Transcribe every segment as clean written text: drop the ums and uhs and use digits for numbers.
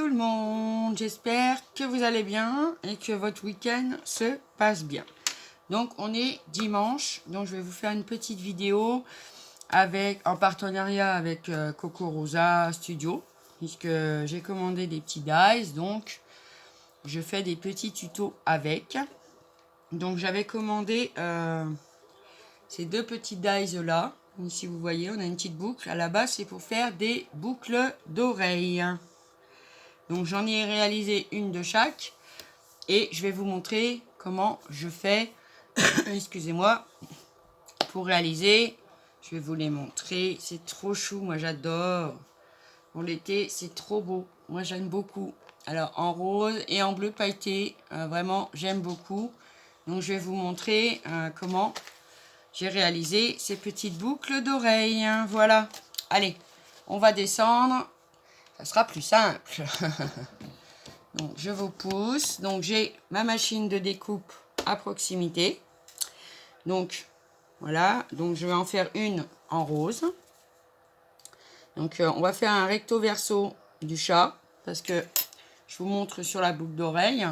tout le monde, j'espère que vous allez bien et que votre week-end se passe bien. Donc on est dimanche, donc je vais vous faire une petite vidéo en partenariat avec Coco Rosa Studio, puisque j'ai commandé des petits dies, donc je fais des petits tutos avec. Donc j'avais commandé ces deux petits dies là. Ici vous voyez, on a une petite boucle. À la base, c'est pour faire des boucles d'oreilles. Donc j'en ai réalisé une de chaque. Et je vais vous montrer comment je fais, excusez-moi, pour réaliser. Je vais vous les montrer. C'est trop chou, moi j'adore. Pour l'été, c'est trop beau. Moi j'aime beaucoup. Alors en rose et en bleu pailleté, vraiment j'aime beaucoup. Donc je vais vous montrer comment j'ai réalisé ces petites boucles d'oreilles. Voilà. Allez, on va descendre. Ça sera plus simple. Donc, je vous pousse. Donc, j'ai ma machine de découpe à proximité. Donc, voilà. Donc, je vais en faire une en rose. Donc, on va faire un recto verso du chat. Parce que je vous montre sur la boucle d'oreille.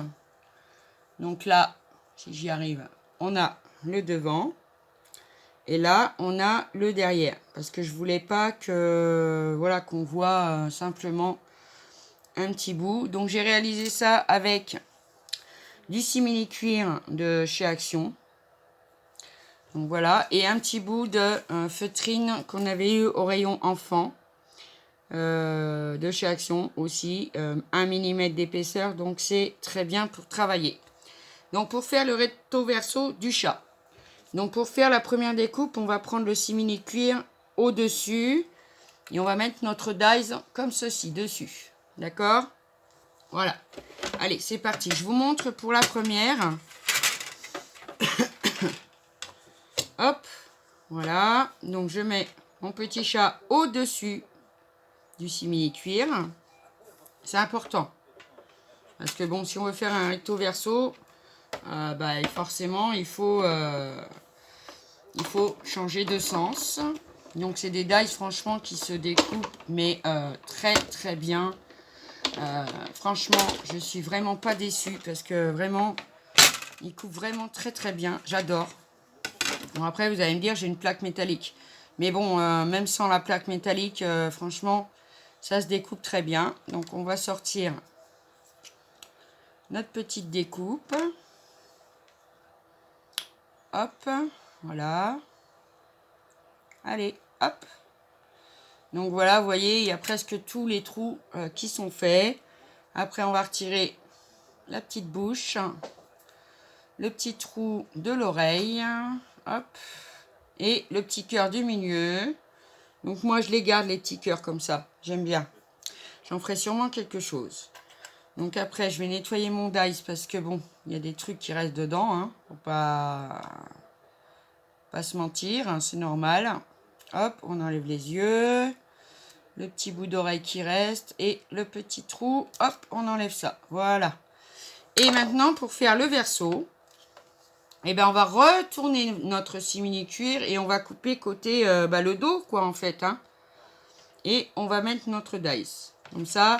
Donc là, si j'y arrive, on a le devant. Et là, on a le derrière. Parce que je voulais pas que, voilà, qu'on voit simplement un petit bout. Donc, j'ai réalisé ça avec du simili-cuir de chez Action. Donc, voilà. Et un petit bout de feutrine qu'on avait eu au rayon enfant. De chez Action aussi. 1 mm d'épaisseur. Donc, c'est très bien pour travailler. Donc, pour faire le recto verso du chat. Donc pour faire la première découpe, on va prendre le simili-cuir au-dessus et on va mettre notre dies comme ceci dessus. D'accord? Voilà. Allez, c'est parti. Je vous montre pour la première. Hop. Voilà. Donc je mets mon petit chat au-dessus du simili-cuir. C'est important. Parce que bon, si on veut faire un recto verso, forcément, il faut changer de sens. Donc c'est des dies franchement qui se découpent mais très très bien. Franchement je suis vraiment pas déçue parce que vraiment ils coupent vraiment très très bien. J'adore. Bon après vous allez me dire j'ai une plaque métallique. Mais bon même sans la plaque métallique franchement ça se découpe très bien. Donc on va sortir notre petite découpe. Hop, voilà. Allez, hop. Donc voilà, vous voyez, il y a presque tous les trous qui sont faits. Après, on va retirer la petite bouche, le petit trou de l'oreille, hop, et le petit cœur du milieu. Donc moi, je les garde, les petits cœurs comme ça. J'aime bien. J'en ferai sûrement quelque chose. Donc après, je vais nettoyer mon dies parce que bon, il y a des trucs qui restent dedans. Hein, faut pas se mentir, hein, c'est normal. Hop, on enlève les yeux. Le petit bout d'oreille qui reste et le petit trou, hop, on enlève ça. Voilà. Et maintenant, pour faire le verso, on va retourner notre simili-cuir et on va couper côté le dos, quoi, en fait. Hein. Et on va mettre notre dies. Comme ça,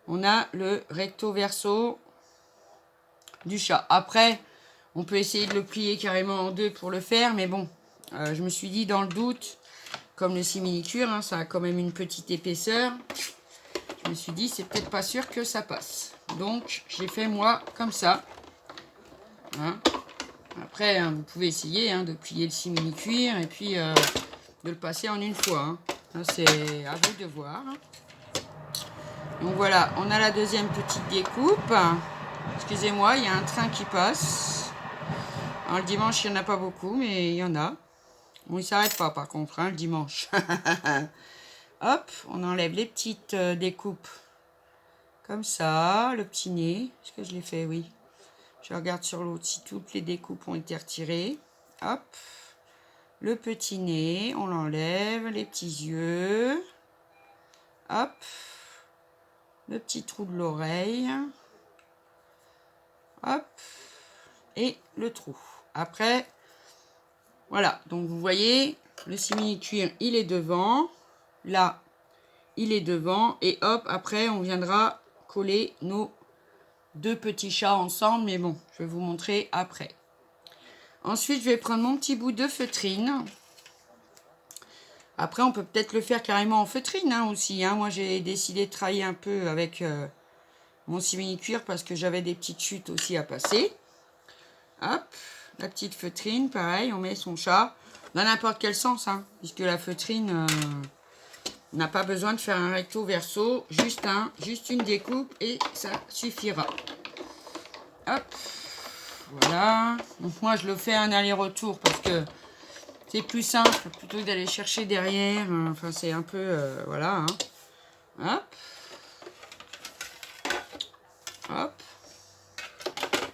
on a le recto verso du chat. Après, on peut essayer de le plier carrément en deux pour le faire, mais bon, je me suis dit dans le doute, comme le simili-cuir, hein, ça a quand même une petite épaisseur. Je me suis dit, c'est peut-être pas sûr que ça passe. Donc, j'ai fait moi comme ça. Hein. Après, hein, vous pouvez essayer de plier le simili-cuir et puis de le passer en une fois. Hein. C'est à vous de voir. Donc voilà, on a la deuxième petite découpe. Excusez-moi, il y a un train qui passe. Alors, le dimanche, il n'y en a pas beaucoup, mais il y en a. Bon, il ne s'arrête pas par contre, hein, le dimanche. Hop, on enlève les petites découpes. Comme ça, le petit nez. Est-ce que je l'ai fait? Oui. Je regarde sur l'autre si toutes les découpes ont été retirées. Hop. Le petit nez, on l'enlève. Les petits yeux. Hop. Le petit trou de l'oreille. Hop. Et le trou. Après, voilà. Donc, vous voyez, le simili-cuir, il est devant. Là, il est devant. Et hop, après, on viendra coller nos deux petits chats ensemble, mais bon, je vais vous montrer après. Ensuite, je vais prendre mon petit bout de feutrine. Après, on peut peut-être le faire carrément en feutrine hein, aussi. Hein. Moi, j'ai décidé de travailler un peu avec mon simili-cuir parce que j'avais des petites chutes aussi à passer. Hop, la petite feutrine, pareil, on met son chat dans n'importe quel sens, hein, puisque la feutrine n'a pas besoin de faire un recto verso, juste une découpe et ça suffira. Hop, voilà. Donc moi, je le fais un aller-retour parce que c'est plus simple plutôt que d'aller chercher derrière. Enfin, c'est un peu... voilà. Hein. Hop. Hop.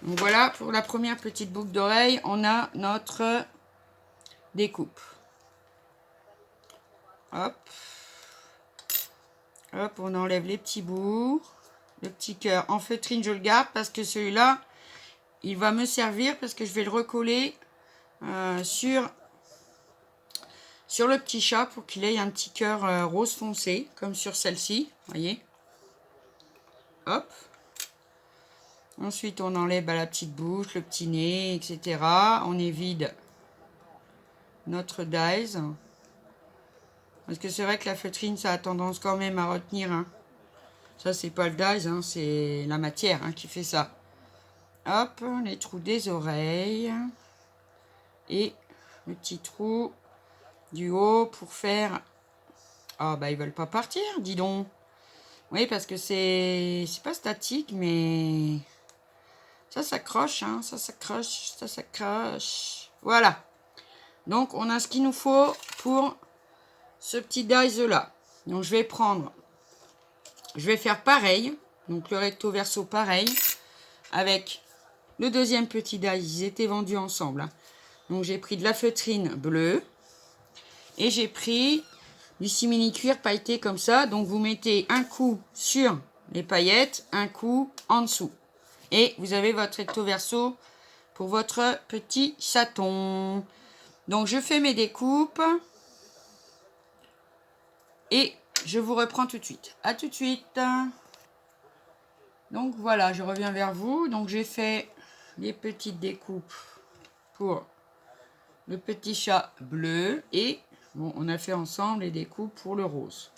Donc voilà, pour la première petite boucle d'oreille, on a notre découpe. Hop. Hop, on enlève les petits bouts. Le petit cœur en feutrine, je le garde parce que celui-là, il va me servir parce que je vais le recoller sur le petit chat pour qu'il ait un petit cœur rose foncé, comme sur celle-ci, voyez. Hop. Ensuite, on enlève la petite bouche, le petit nez, etc. On évite notre dies. Parce que c'est vrai que la feutrine, ça a tendance quand même à retenir. Hein. Ça, c'est pas le dies, hein, c'est la matière hein, qui fait ça. Hop, les trous des oreilles. Et le petit trou du haut pour faire... Ah, bah, ils veulent pas partir, dis donc. Oui, parce que c'est pas statique, mais... Ça s'accroche, hein, ça s'accroche, ça s'accroche. Voilà. Donc, on a ce qu'il nous faut pour ce petit dies là. Donc, je vais faire pareil. Donc, le recto verso pareil. Avec le deuxième petit dies. Ils étaient vendus ensemble. Hein. Donc, j'ai pris de la feutrine bleue. Et j'ai pris du simili-cuir pailleté comme ça. Donc, vous mettez un coup sur les paillettes, un coup en dessous. Et vous avez votre recto verso pour votre petit chaton. Donc, je fais mes découpes. Et je vous reprends tout de suite. À tout de suite. Donc, voilà, je reviens vers vous. Donc, j'ai fait les petites découpes pour le petit chat bleu. Et bon, on a fait ensemble les découpes pour le rose.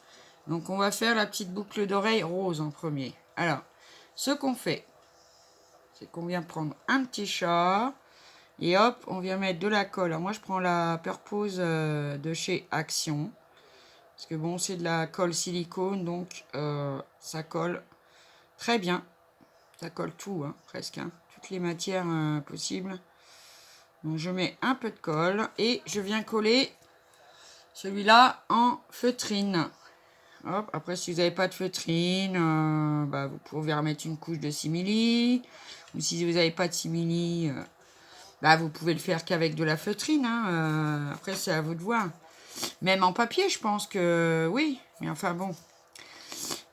Donc, on va faire la petite boucle d'oreille rose en premier. Alors, ce qu'on fait, c'est qu'on vient prendre un petit chat et hop, on vient mettre de la colle. Alors moi, je prends la Purpose de chez Action. Parce que bon, c'est de la colle silicone, donc ça colle très bien. Ça colle tout, hein, presque. Hein, toutes les matières possibles. Donc je mets un peu de colle et je viens coller celui-là en feutrine. Hop, après, si vous n'avez pas de feutrine, bah, vous pouvez remettre une couche de simili. Ou si vous n'avez pas de simili, bah, vous pouvez le faire qu'avec de la feutrine. Hein, après, c'est à vous de voir. Même en papier, je pense que oui. Mais enfin bon.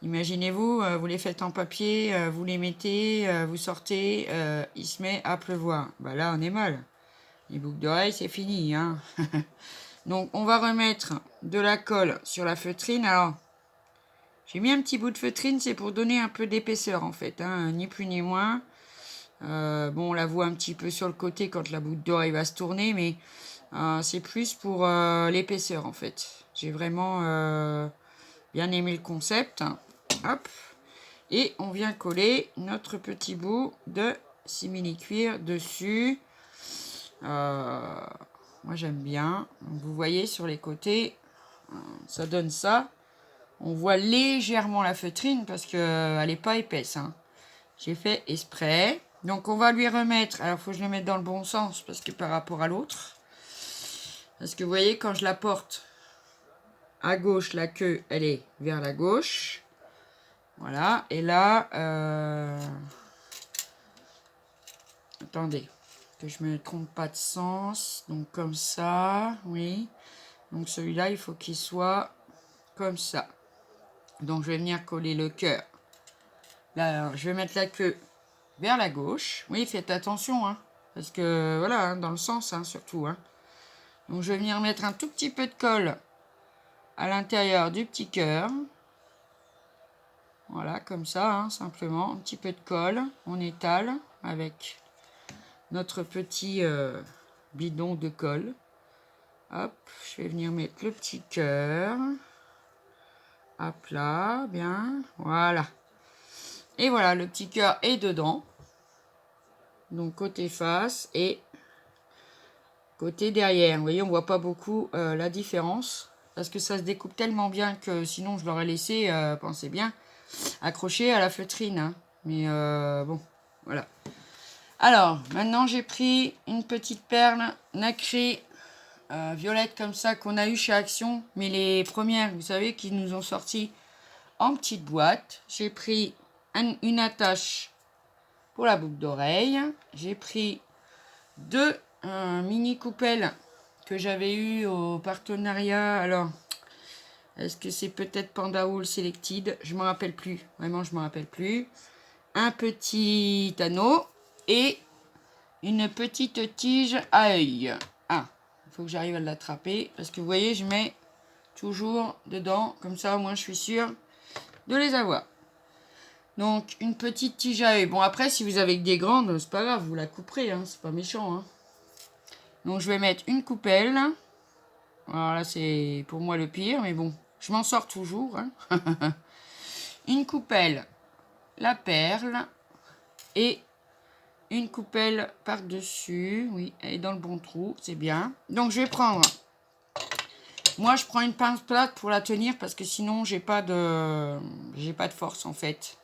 Imaginez-vous, vous les faites en papier, vous les mettez, vous sortez, il se met à pleuvoir. Bah là, on est mal. Les boucles d'oreilles, c'est fini. Hein. Donc, on va remettre de la colle sur la feutrine. Alors, j'ai mis un petit bout de feutrine, c'est pour donner un peu d'épaisseur en fait, hein, ni plus ni moins. Bon, on la voit un petit peu sur le côté quand la boucle d'oreille va se tourner, mais c'est plus pour l'épaisseur en fait. J'ai vraiment bien aimé le concept. Hop. Et on vient coller notre petit bout de simili-cuir dessus. Moi j'aime bien. Donc, vous voyez sur les côtés, ça donne ça. On voit légèrement la feutrine parce qu'elle n'est pas épaisse. Hein. J'ai fait exprès. Donc, on va lui remettre... Alors, il faut que je le mette dans le bon sens parce que par rapport à l'autre. Parce que vous voyez, quand je la porte à gauche, la queue, elle est vers la gauche. Voilà. Et là... Attendez. Que je ne me trompe pas de sens. Donc, comme ça. Oui. Donc, celui-là, il faut qu'il soit comme ça. Donc, je vais venir coller le cœur. Là, je vais mettre la queue vers la gauche. Oui, faites attention, hein, parce que, voilà, hein, dans le sens, hein, surtout. Hein. Donc, je vais venir mettre un tout petit peu de colle à l'intérieur du petit cœur. Voilà, comme ça, hein, simplement. Un petit peu de colle. On étale avec notre petit bidon de colle. Hop, je vais venir mettre le petit cœur. Hop là, bien. Voilà. Et voilà, le petit cœur est dedans. Donc côté face et côté derrière. Vous voyez, on voit pas beaucoup la différence. Parce que ça se découpe tellement bien que sinon je l'aurais laissé, pensez bien, accroché à la feutrine. Hein. Mais bon, voilà. Alors, maintenant j'ai pris une petite perle nacrée violette comme ça qu'on a eu chez Action. Mais les premières, vous savez, qui nous ont sorti en petite boîte. J'ai pris une attache pour la boucle d'oreille. J'ai pris deux mini coupelles que j'avais eu au partenariat. Alors, est-ce que c'est peut-être Panda Wool Selected? Je m'en rappelle plus. Vraiment, je m'en rappelle plus. Un petit anneau et une petite tige à œil. Ah, il faut que j'arrive à l'attraper parce que vous voyez, je mets toujours dedans. Comme ça, au moins, je suis sûre de les avoir. Donc, une petite tige à œil. Bon, après, si vous avez des grandes, c'est pas grave, vous la couperez, hein, c'est pas méchant. Hein. Donc, je vais mettre une coupelle. Alors là, c'est pour moi le pire, mais bon, je m'en sors toujours. Hein. Une coupelle, la perle, et une coupelle par-dessus. Oui, elle est dans le bon trou, c'est bien. Donc, je vais prendre... Moi, je prends une pince plate pour la tenir parce que sinon, j'ai pas de force, en fait.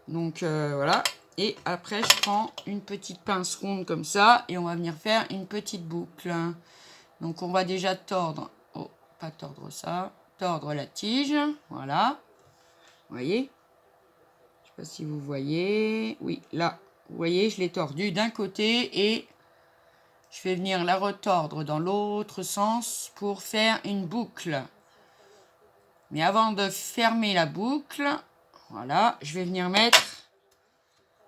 Donc voilà, et après je prends une petite pince ronde comme ça et on va venir faire une petite boucle. Donc on va déjà tordre, oh pas tordre ça, tordre la tige, voilà, vous voyez, je sais pas si vous voyez, oui là, vous voyez je l'ai tordue d'un côté et je vais venir la retordre dans l'autre sens pour faire une boucle. Mais avant de fermer la boucle, voilà, je vais venir mettre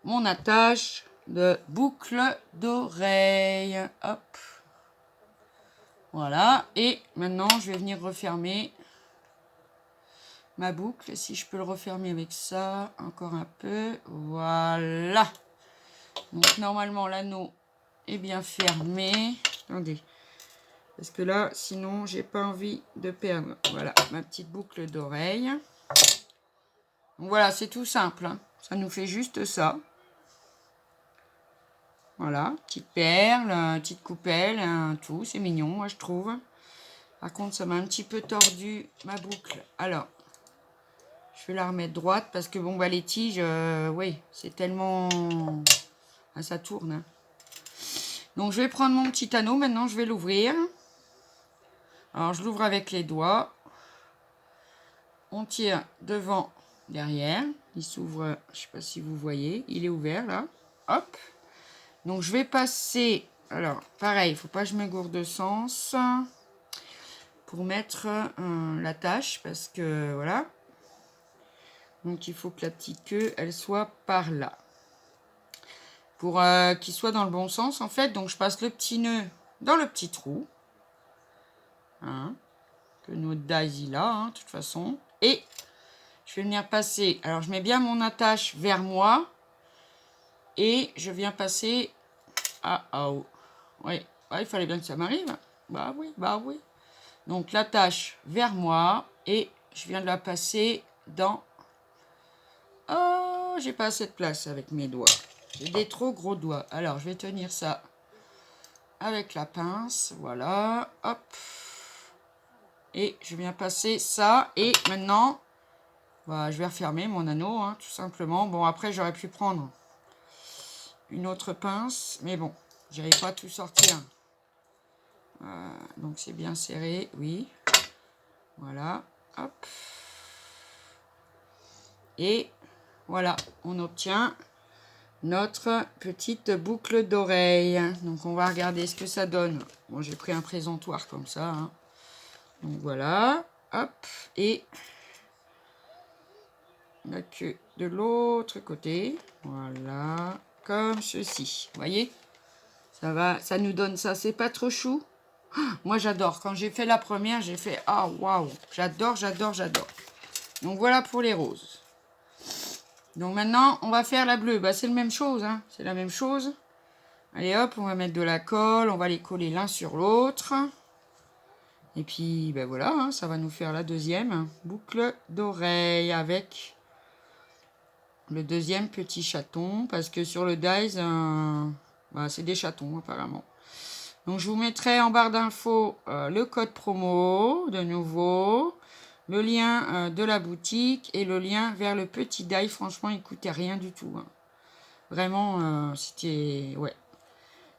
mon attache de boucle d'oreille. Hop. Voilà. Et maintenant, je vais venir refermer ma boucle. Si je peux le refermer avec ça, encore un peu. Voilà. Donc, normalement, l'anneau est bien fermé. Attendez. Parce que là, sinon, j'ai pas envie de perdre. Voilà, ma petite boucle d'oreille. Donc, voilà, c'est tout simple. Hein. Ça nous fait juste ça. Voilà, petite perle, petite coupelle, tout, c'est mignon, moi je trouve. Par contre, ça m'a un petit peu tordu ma boucle. Alors, je vais la remettre droite parce que bon, bah les tiges, oui, c'est tellement... Ah, ça tourne. Hein. Donc, je vais prendre mon petit anneau, maintenant je vais l'ouvrir. Alors, je l'ouvre avec les doigts. On tire devant, derrière. Il s'ouvre, je sais pas si vous voyez, il est ouvert là. Hop. Donc, je vais passer... Alors, pareil, il ne faut pas que je me gourde de sens pour mettre l'attache parce que, voilà. Donc, il faut que la petite queue, elle soit par là. Pour qu'il soit dans le bon sens, en fait. Donc, je passe le petit nœud dans le petit trou. Hein, que notre daisy là, hein, de toute façon. Et je vais venir passer... Alors, je mets bien mon attache vers moi. Et je viens passer... Ah, oh. Oui, ouais, il fallait bien que ça m'arrive. Bah oui, bah oui. Donc, l'attache vers moi et je viens de la passer dans... Oh, j'ai pas assez de place avec mes doigts. J'ai des trop gros doigts. Alors, je vais tenir ça avec la pince. Voilà, hop. Et je viens passer ça. Et maintenant, bah, je vais refermer mon anneau, hein, tout simplement. Bon, après, j'aurais pu prendre une autre pince. Mais bon, j'arrive pas à tout sortir. Donc c'est bien serré, oui. Voilà, hop. Et voilà, on obtient notre petite boucle d'oreille. Donc on va regarder ce que ça donne. Bon, j'ai pris un présentoir comme ça. Hein. Donc voilà, hop. Et la queue de l'autre côté. Voilà, comme ceci. Vous voyez? Ça va, ça nous donne ça. C'est pas trop chou? Moi, j'adore. Quand j'ai fait la première, j'ai fait « Ah, waouh !» J'adore, j'adore, j'adore. Donc, voilà pour les roses. Donc maintenant, on va faire la bleue. Bah, c'est la même chose, hein. C'est la même chose. Allez hop, on va mettre de la colle. On va les coller l'un sur l'autre. Et puis, ben voilà, hein, ça va nous faire la deuxième boucle d'oreille avec le deuxième petit chaton. Parce que sur le dies, bah, c'est des chatons apparemment. Donc, je vous mettrai en barre d'infos le code promo de nouveau. Le lien de la boutique et le lien vers le petit die. Franchement, il ne coûtait rien du tout. Hein. Vraiment, c'était... Ouais.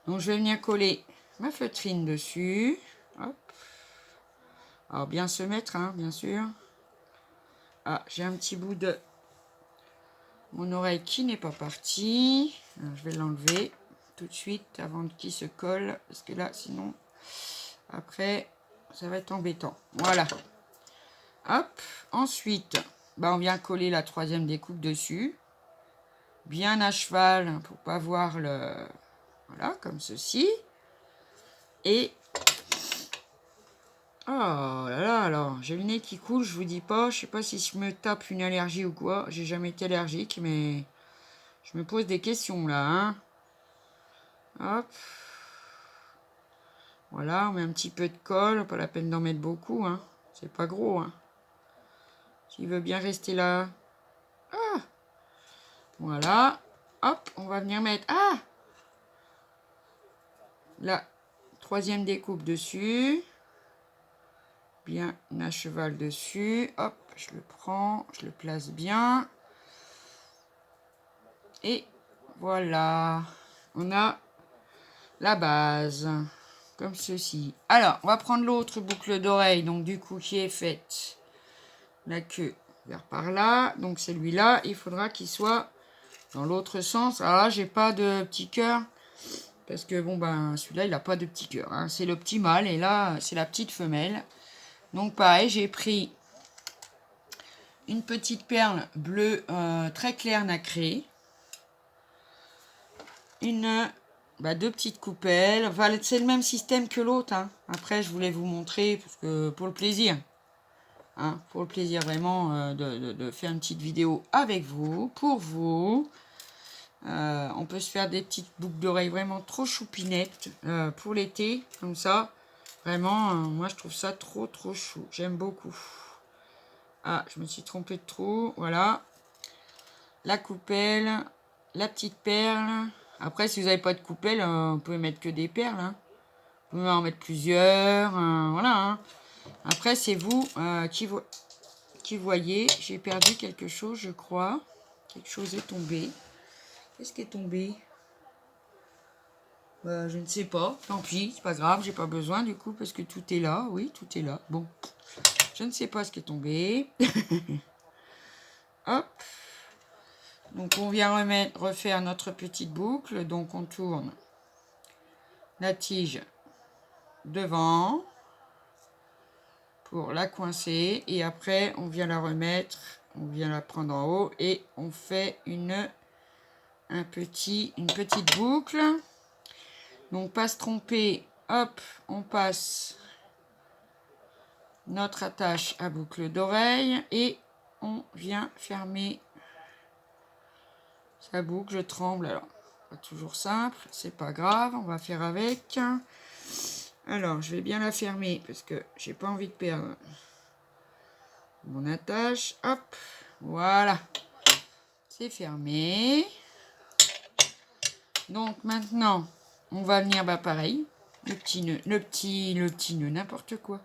Donc, je vais venir coller ma feutrine dessus. Hop. Alors, bien se mettre, hein, bien sûr. Ah, j'ai un petit bout de mon oreille qui n'est pas parti. Alors, je vais l'enlever tout de suite avant qu'il se colle. Parce que là, sinon, après, ça va être embêtant. Voilà. Hop. Ensuite, bah, on vient coller la troisième découpe dessus. Bien à cheval pour pas voir le... Voilà, comme ceci. Et... Oh là là, alors, j'ai le nez qui coule, je vous dis pas. Je sais pas si je me tape une allergie ou quoi. J'ai jamais été allergique, mais... Je me pose des questions, là, hein. Hop. Voilà, on met un petit peu de colle. Pas la peine d'en mettre beaucoup, hein. C'est pas gros, hein. S'il veut bien rester là. Ah. Voilà. Hop, on va venir mettre... Ah, la troisième découpe dessus. Bien à cheval dessus. Hop, je le prends, je le place bien. Et voilà. On a la base. Comme ceci. Alors, on va prendre l'autre boucle d'oreille. Donc, du coup, qui est faite. La queue vers par là. Donc, celui-là, il faudra qu'il soit dans l'autre sens. Alors là, j'ai pas de petit cœur. Parce que, bon, ben, celui-là, il n'a pas de petit cœur. Hein. C'est le petit mâle. Et là, c'est la petite femelle. Donc, pareil, j'ai pris une petite perle bleue très claire nacrée. Deux petites coupelles. Enfin, c'est le même système que l'autre. Hein. Après, je voulais vous montrer parce que pour le plaisir. Hein, pour le plaisir vraiment de faire une petite vidéo avec vous, pour vous. On peut se faire des petites boucles d'oreilles vraiment trop choupinettes pour l'été, comme ça. Vraiment, moi je trouve ça trop chou. J'aime beaucoup. Ah, je me suis trompée de trou. Voilà. La coupelle, la petite perle. Après, si vous n'avez pas de coupelle, vous pouvez mettre que des perles. Hein. Vous pouvez en mettre plusieurs. Voilà. Hein. Après, c'est vous qui voyez. J'ai perdu quelque chose, je crois. Quelque chose est tombé. Qu'est-ce qui est tombé? Je ne sais pas. Tant pis, c'est pas grave. J'ai pas besoin du coup parce que tout est là. Oui, tout est là. Bon. Je ne sais pas ce qui est tombé. Hop. Donc, on vient refaire notre petite boucle. Donc, on tourne la tige devant pour la coincer. Et après, on vient la remettre. On vient la prendre en haut. Et on fait une petite boucle. Donc, pas se tromper. Hop, on passe notre attache à boucle d'oreille. Et on vient fermer sa boucle. Je tremble. Alors, pas toujours simple. C'est pas grave. On va faire avec. Alors, je vais bien la fermer parce que j'ai pas envie de perdre mon attache. Hop, voilà. C'est fermé. Donc, maintenant, on va venir, pareil. Le petit nœud, n'importe quoi.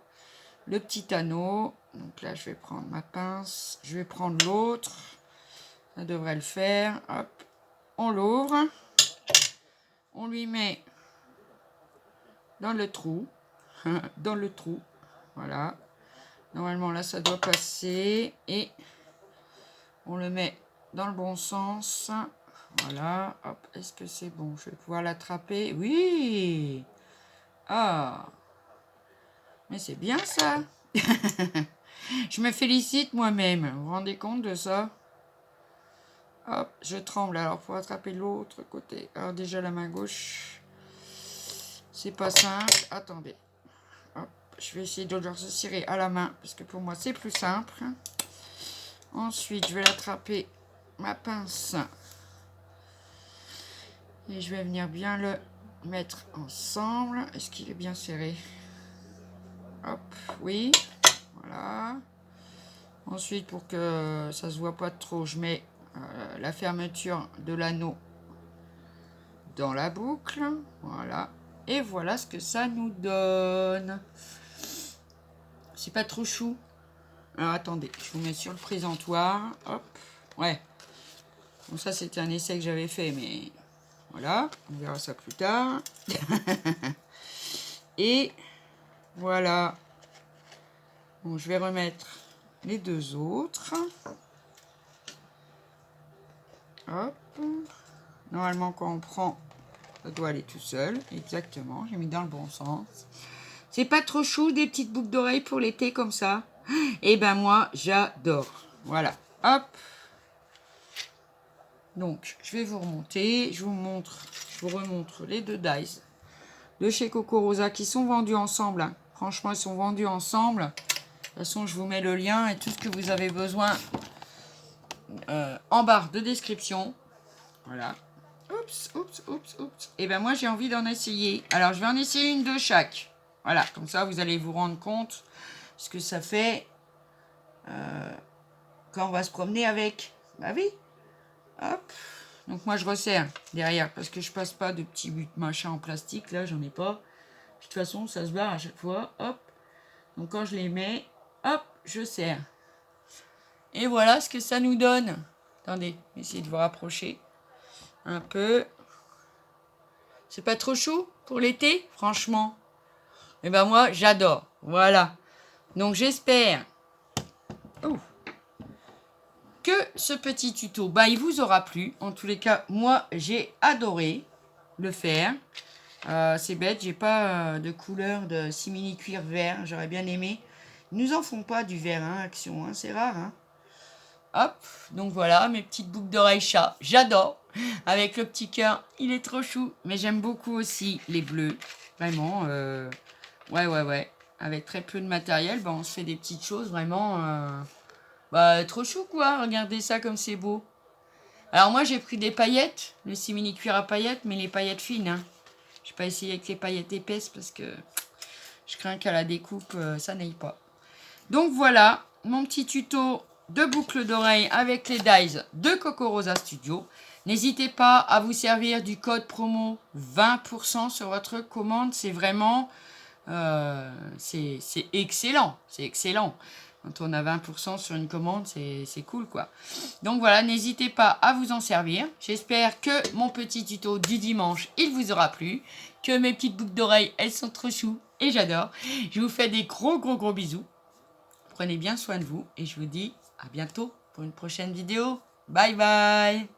Le petit anneau. Donc là, je vais prendre ma pince. Je vais prendre l'autre. Ça devrait le faire. Hop, on l'ouvre. On lui met dans le trou. Dans le trou. Voilà. Normalement, là, ça doit passer. Et on le met dans le bon sens. Voilà. Hop, est-ce que c'est bon? Je vais pouvoir l'attraper. Oui! Ah! Mais c'est bien, ça! Je me félicite moi-même. Vous vous rendez compte de ça? Hop, je tremble. Alors, pour attraper l'autre côté. Alors, déjà, la main gauche. C'est pas simple. Attendez. Hop, je vais essayer de le serrer à la main. Parce que pour moi, c'est plus simple. Ensuite, je vais l'attraper ma pince. Et je vais venir bien le mettre ensemble. Est-ce qu'il est bien serré? Hop, oui. Voilà. Ensuite, pour que ça se voit pas trop, je mets la fermeture de l'anneau dans la boucle. Voilà. Et voilà ce que ça nous donne. C'est pas trop chou. Alors attendez, je vous mets sur le présentoir. Hop. Ouais. Bon, ça c'était un essai que j'avais fait, mais voilà. On verra ça plus tard. Et voilà. Bon, je vais remettre les deux autres. Hop. Normalement, quand on prend, ça doit aller tout seul. Exactement. J'ai mis dans le bon sens. C'est pas trop chou, des petites boucles d'oreilles pour l'été comme ça? Et ben moi, j'adore. Voilà. Hop. Donc, je vais vous remonter. Je vous remontre les deux dies de chez Coco Rosa qui sont vendus ensemble. Hein. Franchement, ils sont vendus ensemble. De toute façon, je vous mets le lien et tout ce que vous avez besoin en barre de description. Voilà. Oups, oups, oups, oups. Et ben moi, j'ai envie d'en essayer. Alors, je vais en essayer une de chaque. Voilà, comme ça, vous allez vous rendre compte ce que ça fait quand on va se promener avec. Bah oui. Hop. Donc, moi, je resserre derrière parce que je passe pas de petits machins en plastique. Là, j'en ai pas. De toute façon, ça se barre à chaque fois. Hop. Donc, quand je les mets, hop, je serre. Et voilà ce que ça nous donne. Attendez, essayez de vous rapprocher un peu. C'est pas trop chaud pour l'été, franchement. Et ben moi, j'adore. Voilà. Donc, j'espère que ce petit tuto, bah, il vous aura plu. En tous les cas, moi, j'ai adoré le faire. C'est bête, j'ai pas de couleur de simili cuir vert. J'aurais bien aimé. Ils nous en font pas du vert, hein, Action. Hein, c'est rare, hein. Hop, donc voilà, mes petites boucles d'oreilles chat, j'adore. Avec le petit cœur, il est trop chou. Mais j'aime beaucoup aussi les bleus. Vraiment, ouais. Avec très peu de matériel, bah, on se fait des petites choses vraiment... trop chou, quoi. Regardez ça comme c'est beau. Alors moi, j'ai pris des paillettes, le simili cuir à paillettes, mais les paillettes fines. Hein. Je n'ai pas essayé avec les paillettes épaisses parce que je crains qu'à la découpe, ça n'aille pas. Donc voilà, mon petit tuto de boucles d'oreilles avec les dies de Coco Rosa Studio. N'hésitez pas à vous servir du code promo 20% sur votre commande. C'est vraiment... c'est excellent. C'est excellent. Quand on a 20% sur une commande, c'est cool, quoi. Donc voilà, n'hésitez pas à vous en servir. J'espère que mon petit tuto du dimanche, il vous aura plu. Que mes petites boucles d'oreilles, elles sont trop chou et j'adore. Je vous fais des gros bisous. Prenez bien soin de vous et je vous dis à bientôt pour une prochaine vidéo. Bye bye.